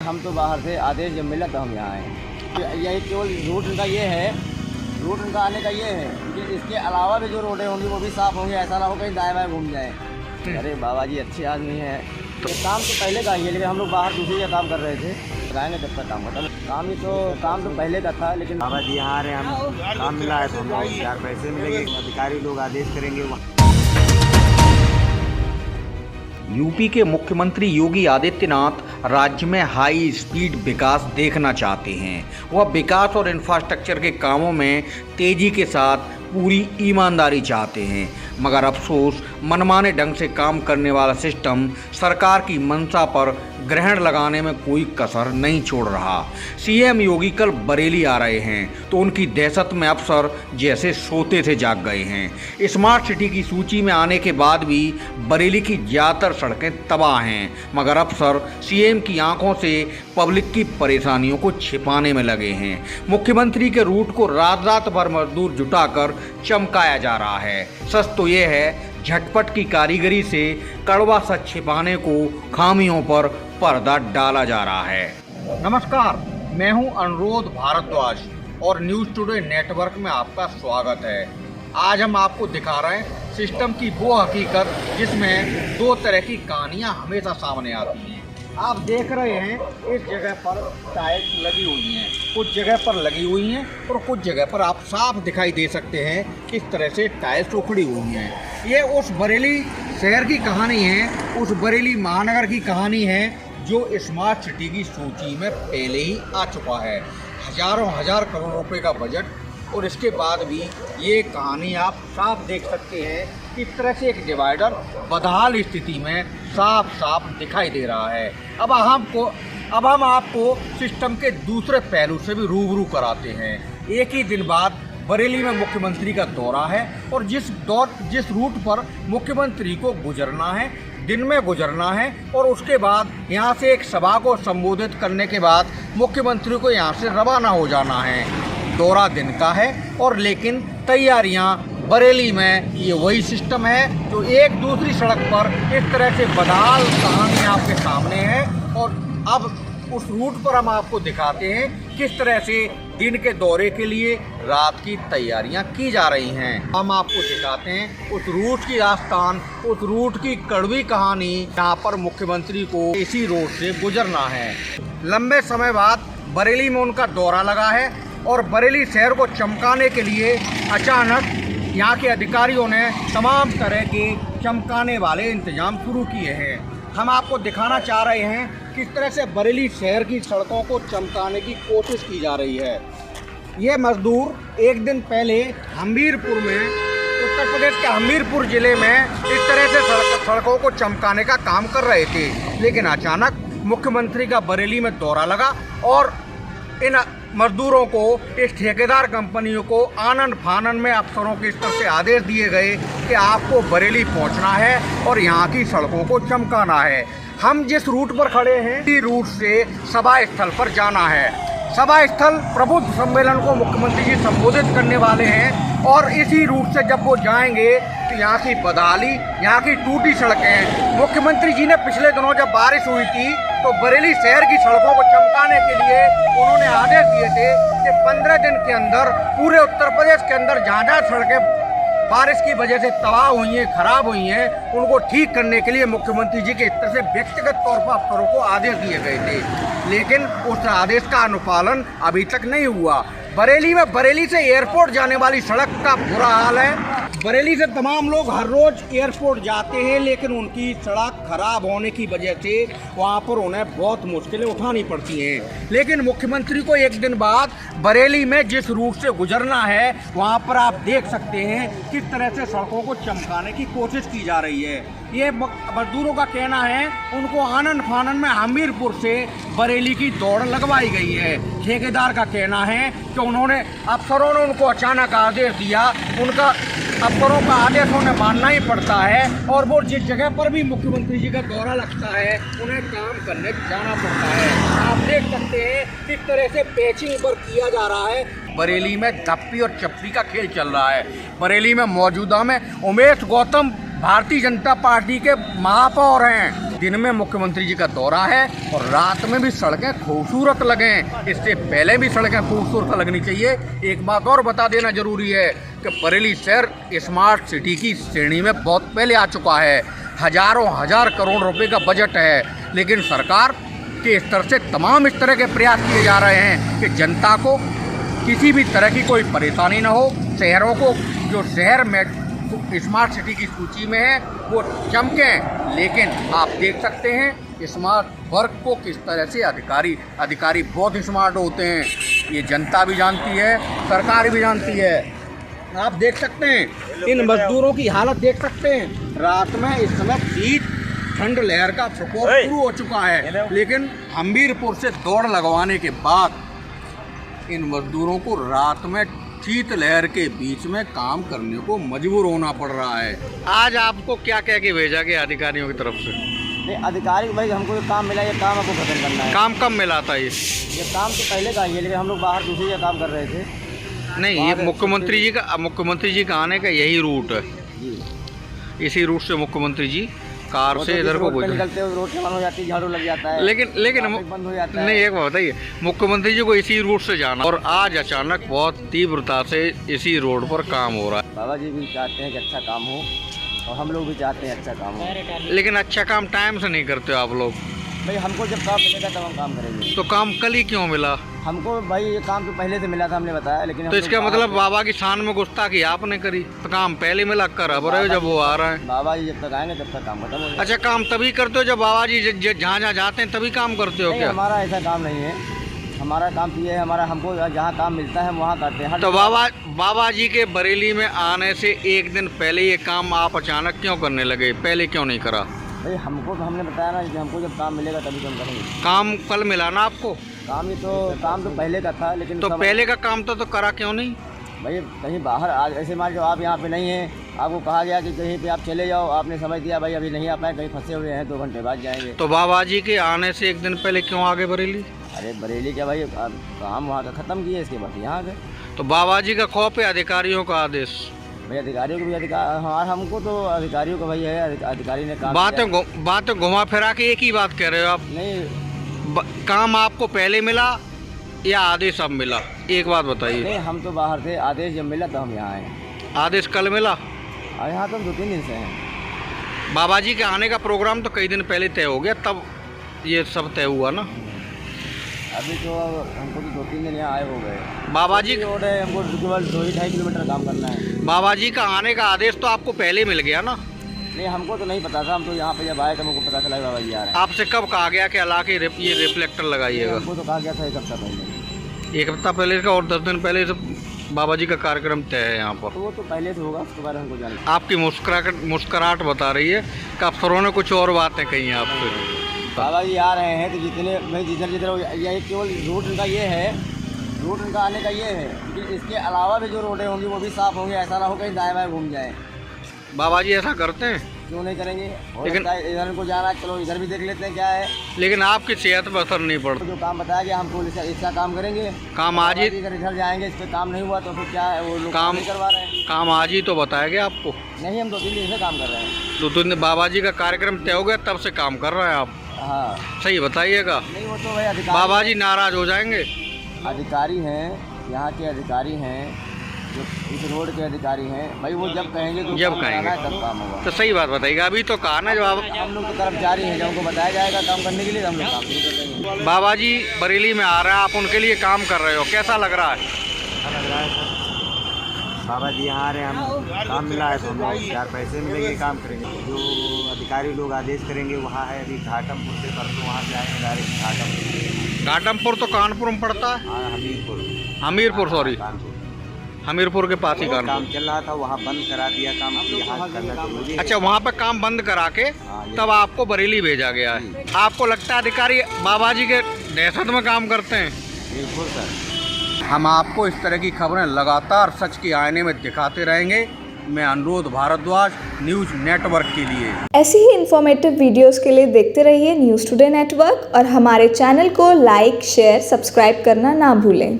हम तो बाहर से आदेश जब मिला तो हम यहाँ आए। यही केवल रूट इनका ये है, रूट इनका आने का ये है कि इसके अलावा भी जो रोडें होंगी वो भी साफ़ होंगी, ऐसा ना हो कहीं दाएँ बाएँ घूम जाए। अरे बाबा जी अच्छे आदमी हैं। तो काम तो पहले का ही है, लेकिन हम लोग बाहर दूसरी का काम कर रहे थे, लगाएंगे तब तक काम होता। काम तो पहले का था, लेकिन बाबा जी यहाँ आ रहे हैं, हम काम मिला है तो हम 4 पैसे मिलेंगे, अधिकारी लोग आदेश करेंगे। यूपी के मुख्यमंत्री योगी आदित्यनाथ राज्य में हाई स्पीड विकास देखना चाहते हैं। वह विकास और इंफ्रास्ट्रक्चर के कामों में तेजी के साथ पूरी ईमानदारी चाहते हैं, मगर अफसोस मनमाने ढंग से काम करने वाला सिस्टम सरकार की मंशा पर ग्रहण लगाने में कोई कसर नहीं छोड़ रहा। सीएम योगी कल बरेली आ रहे हैं तो उनकी दहशत में अफसर जैसे सोते से जाग गए हैं। स्मार्ट सिटी की सूची में आने के बाद भी बरेली की ज़्यादातर सड़कें तबाह हैं, मगर अफसर सीएम की आंखों से पब्लिक की परेशानियों को छिपाने में लगे हैं। मुख्यमंत्री के रूट को रात भर मजदूर जुटाकर चमकाया जा रहा है। सच तो ये है, झटपट की कारीगरी से कड़वा सच छिपाने को खामियों पर पर्दा डाला जा रहा है। नमस्कार, मैं हूं अनुरोध भारद्वाज और न्यूज़ टुडे नेटवर्क में आपका स्वागत है। आज हम आपको दिखा रहे हैं सिस्टम की वो हकीकत जिसमें 2 तरह की कहानियां हमेशा सामने आती हैं। आप देख रहे हैं इस जगह पर टाइल्स लगी हुई हैं, कुछ जगह पर लगी हुई हैं और कुछ जगह पर आप साफ दिखाई दे सकते हैं किस तरह से टाइल्स उखड़ी हुई हैं। ये उस बरेली शहर की कहानी है, उस बरेली महानगर की कहानी है जो स्मार्ट सिटी की सूची में पहले ही आ चुका है। हजार करोड़ रुपए का बजट और इसके बाद भी ये कहानी आप साफ देख सकते हैं किस तरह से एक डिवाइडर बदहाल स्थिति में साफ दिखाई दे रहा है। अब हम आपको सिस्टम के दूसरे पहलू से भी रूबरू कराते हैं। एक ही दिन बाद बरेली में मुख्यमंत्री का दौरा है और जिस रूट पर मुख्यमंत्री को गुजरना है, दिन में गुजरना है और उसके बाद यहाँ से एक सभा को संबोधित करने के बाद मुख्यमंत्री को यहाँ से रवाना हो जाना है। दौरा दिन का है और लेकिन तैयारियाँ बरेली में ये वही सिस्टम है जो एक दूसरी सड़क पर इस तरह से बदहाल कहानी आपके सामने है। और अब उस रूट पर हम आपको दिखाते हैं किस तरह से दिन के दौरे के लिए रात की तैयारियां की जा रही हैं। हम आपको दिखाते हैं उस रूट की दास्तान, उस रूट की कड़वी कहानी जहां पर मुख्यमंत्री को इसी रोड से गुजरना है। लंबे समय बाद बरेली में उनका दौरा लगा है और बरेली शहर को चमकाने के लिए अचानक यहाँ के अधिकारियों ने तमाम तरह के चमकाने वाले इंतजाम शुरू किए हैं। हम आपको दिखाना चाह रहे हैं किस तरह से बरेली शहर की सड़कों को चमकाने की कोशिश की जा रही है। ये मजदूर एक दिन पहले हमीरपुर में, उत्तर प्रदेश के हमीरपुर ज़िले में इस तरह से सड़कों को चमकाने का काम कर रहे थे, लेकिन अचानक मुख्यमंत्री का बरेली में दौरा लगा और इन मजदूरों को, इस ठेकेदार कंपनियों को आनन फानन में अफसरों के स्तर से आदेश दिए गए कि आपको बरेली पहुंचना है और यहाँ की सड़कों को चमकाना है। हम जिस रूट पर खड़े हैं इसी रूट से सभा स्थल पर जाना है। सभा स्थल प्रबुद्ध सम्मेलन को मुख्यमंत्री जी संबोधित करने वाले हैं और इसी रूट से जब वो जाएंगे तो यहाँ की बदहाली, यहाँ की टूटी सड़कें, मुख्यमंत्री जी ने पिछले दिनों जब बारिश हुई थी तो बरेली शहर की सड़कों को चमकाने के लिए उन्होंने आदेश दिए थे कि 15 दिन के अंदर पूरे उत्तर प्रदेश के अंदर जहाँ सड़कें बारिश की वजह से तबाह हुई हैं, खराब हुई हैं, उनको ठीक करने के लिए मुख्यमंत्री जी के स्तर से व्यक्तिगत तौर पर अफसरों को आदेश दिए गए थे, लेकिन उस आदेश का अनुपालन अभी तक नहीं हुआ। बरेली से एयरपोर्ट जाने वाली सड़क का बुरा हाल है। बरेली से तमाम लोग हर रोज एयरपोर्ट जाते हैं, लेकिन उनकी सड़क खराब होने की वजह से वहाँ पर उन्हें बहुत मुश्किलें उठानी पड़ती हैं। लेकिन मुख्यमंत्री को एक दिन बाद बरेली में जिस रूट से गुजरना है वहाँ पर आप देख सकते हैं किस तरह से सड़कों को चमकाने की कोशिश की जा रही है। ये मजदूरों का कहना है उनको आनन फानन में हमीरपुर से बरेली की दौड़ लगवाई गई है। ठेकेदार का कहना है कि उन्होंने अफसरों ने उनको अचानक आदेश दिया, उनका अफसरों का आदेश उन्हें मानना ही पड़ता है और वो जिस जगह पर भी मुख्यमंत्री जी का दौरा लगता है उन्हें काम करने जाना पड़ता है। आप देख सकते हैं किस तरह से पैचिंग पर किया जा रहा है। बरेली में धप्पी और चप्पी का खेल चल रहा है। बरेली में मौजूदा में उमेश गौतम भारतीय जनता पार्टी के महापौर हैं। दिन में मुख्यमंत्री जी का दौरा है और रात में भी सड़कें खूबसूरत लगें, इससे पहले भी सड़कें खूबसूरत लगनी चाहिए। एक बात और बता देना जरूरी है कि बरेली शहर स्मार्ट सिटी की श्रेणी में बहुत पहले आ चुका है। हजारों हजार करोड़ रुपए का बजट है, लेकिन सरकार के स्तर से तमाम इस तरह के प्रयास किए जा रहे हैं कि जनता को किसी भी तरह की कोई परेशानी ना हो। शहरों को जो शहर में स्मार्ट सिटी की सूची में है वो चमकें, लेकिन आप देख सकते हैं स्मार्ट वर्क को किस तरह से अधिकारी बहुत स्मार्ट होते हैं। ये जनता भी जानती है, सरकार भी जानती है। आप देख सकते हैं इन मजदूरों की हालत देख सकते हैं। रात में इस समय शीत ठंड लहर का प्रकोप शुरू हो चुका है, लेकिन हमीरपुर से दौड़ लगवाने के बाद इन मजदूरों को रात में शीत लहर के बीच में काम करने को मजबूर होना पड़ रहा है। आज आपको क्या कह के भेजा गया अधिकारियों की तरफ से? नहीं, अधिकारी भाई हमको जो काम मिला, ये काम आपको खत्म करना है। काम कब मिला था ये काम तो पहले का ही है, लेकिन हम लोग बाहर दूसरे जगह काम कर रहे थे। नहीं, ये मुख्यमंत्री जी का आने का यही रूट है जी। इसी रूट से मुख्यमंत्री जी कार से इधर को निकलते हुए रोड से बंद हो जाती है, झाड़ू लग जाता है, लेकिन बंद हो जाता है। नहीं, एक बात बताइए, मुख्यमंत्री जी को इसी रूट से जाना और आज अचानक बहुत तीव्रता से इसी रोड पर काम हो रहा है। बाबा जी भी चाहते हैं कि अच्छा काम हो और हम लोग भी चाहते हैं अच्छा काम हो, लेकिन अच्छा काम टाइम से नहीं करते हो आप लोग। भाई हमको जब काम मिलेगा तब हम काम करेंगे। तो काम कल ही क्यों मिला? हमको भाई ये काम तो पहले से मिला था, हमने बताया, लेकिन तो इसका मतलब बाबा की शान में गुस्ताखी आपने करी। तो काम पहले मिला कर अब रहे हो जब वो आ रहा है। बाबा जी जब तक आएंगे तब तक काम खत्म हो जाएगा। अच्छा, काम तभी करते हो जब बाबा जी जहाँ जहाँ जाते हैं तभी काम करते हो क्या? हमारा ऐसा काम नहीं है, हमारा काम तो ये है, हमको जहाँ काम मिलता है हम वहाँ करते हैं। तो बाबा जी के बरेली में आने से एक दिन पहले ये काम आप अचानक क्यों करने लगे? पहले क्यों नहीं करा? भाई हमने बताया ना कि हमको जब काम मिलेगा तभी हम करेंगे। काम कल मिला ना आपको? काम तो पहले का था, लेकिन तो पहले का काम तो करा क्यों नहीं? भाई कहीं बाहर आज ऐसे मान लो आप यहाँ पे नहीं हैं, आपको कहा गया कि कहीं पे आप चले जाओ, आपने समझ दिया भाई अभी नहीं आ पाए, कहीं फंसे हुए हैं, 2 घंटे बाद जाएंगे। तो बाबा जी के आने से एक दिन पहले क्यों आगे बरेली? अरे बरेली क्या भाई, काम वहाँ का ख़त्म किए, इसके बाद यहाँ गए। तो बाबा जी का खौफ है, अधिकारियों का आदेश? भाई अधिकारियों को भी हमारा हमको तो अधिकारियों का भाई है, अधिकारी ने काम बातें घुमा फिरा के एक ही बात कह रहे हो आप। नहीं, काम आपको पहले मिला या आदेश अब मिला? एक बात बताइए। नहीं, हम तो बाहर थे, आदेश जब मिला तो हम यहाँ आए। आदेश कल मिला? और यहाँ तो हम 2-3 दिन से हैं। बाबा जी के आने का प्रोग्राम तो कई दिन पहले तय हो गया, तब ये सब तय हुआ ना। अभी तो हमको तो 2-3 दिन यहाँ आए हो गए। बाबा जी रोड है, हमको केवल 2-2.5 किलोमीटर काम करना है। बाबा जी का आने का आदेश तो आपको पहले मिल गया ना? नहीं, हमको तो नहीं पता था, हम तो यहाँ पे जब आए तो हमको पता चला बाबा जी आ रहे हैं। आपसे कब कहा गया कि अला के ये रिफ्लेक्टर लगाइएगा? हमको तो कहा गया था 1 हफ्ता पहले। 1 हफ्ता पहले का, और 10 दिन पहले से बाबा जी का कार्यक्रम तय है यहाँ पर। तो वो तो पहले से होगा, उसके बारे में हमको जानना। आपकी मुस्कुराहट बता रही है कि अफसरों ने कुछ और बातें कही हैं आपसे। बाबा जी आ रहे हैं तो जिधर ये केवल रूट उनका ये है, रूट उनका आने का ये है कि इसके अलावा भी जो रोडें होंगी वो भी साफ़ होंगी, ऐसा ना हो कहीं दाएँ बाएँ घूम जाए। बाबा जी ऐसा करते हैं? क्यों नहीं करेंगे, लेकिन इधर को जाना, चलो इधर भी देख लेते हैं क्या है। लेकिन आपकी सेहत पर असर नहीं पड़ता। जो काम बताया गया हमको इसका काम करेंगे। काम आज ही इधर जाएंगे, इस पर काम नहीं हुआ तो फिर क्या है, वो लोग काम नहीं करवा रहे हैं। काम आज ही तो बताया गया आपको? नहीं, हम 2-3 दिन से काम कर रहे हैं। 2-3 दिन बाबा जी का कार्यक्रम तय हो गया तब से काम कर रहे हैं आप? हाँ, सही बताइएगा। नहीं वो तो भाई बाबा जी नाराज हो जाएंगे। अधिकारी हैं, यहाँ के अधिकारी हैं, जो इस रोड के अधिकारी हैं, भाई वो जब कहेंगे तो जब कहेंगे तब काम होगा। तो सही बात बताइएगा। अभी तो कहा ना, जब हम लोग तो कर्मचारी हैं, जब हमको बताया जाएगा काम करने के लिए हम लोग काम शुरू कर देंगे। बाबा जी बरेली में आ रहे हैं, आप उनके लिए काम कर रहे हो, कैसा लग रहा है? अच्छा लग रहा है सर, बाबा जी यहाँ आ रहे हैं, हम काम मिला है तो हम 4 पैसे मिलेंगे, काम करेंगे। जो अधिकारी लोग आदेश करेंगे वहाँ है, अभी घाटमपुर से परसों वहाँ से आएंगे डायरेक्ट घाटमपुर। घाटमपुर तो कानपुर में पड़ता है? हाँ, हमीरपुर सॉरी, हमीरपुर के पास ही काम चल रहा था, वहाँ बंद करा दिया काम, यहाँ करना जरूरी है। अच्छा, वहाँ पे काम बंद करा के तब आपको बरेली भेजा गया है। आपको लगता है अधिकारी बाबा जी के दहशत में काम करते हैं? बिल्कुल सर। हम आपको इस तरह की खबरें लगातार सच के आईने में दिखाते रहेंगे। मैं अनुरोध भारद्वाज, न्यूज़ नेटवर्क के लिए। ऐसी ही इन्फॉर्मेटिव वीडियोस के लिए देखते रहिए न्यूज़ टुडे नेटवर्क और हमारे चैनल को लाइक, शेयर, सब्सक्राइब करना ना भूलें।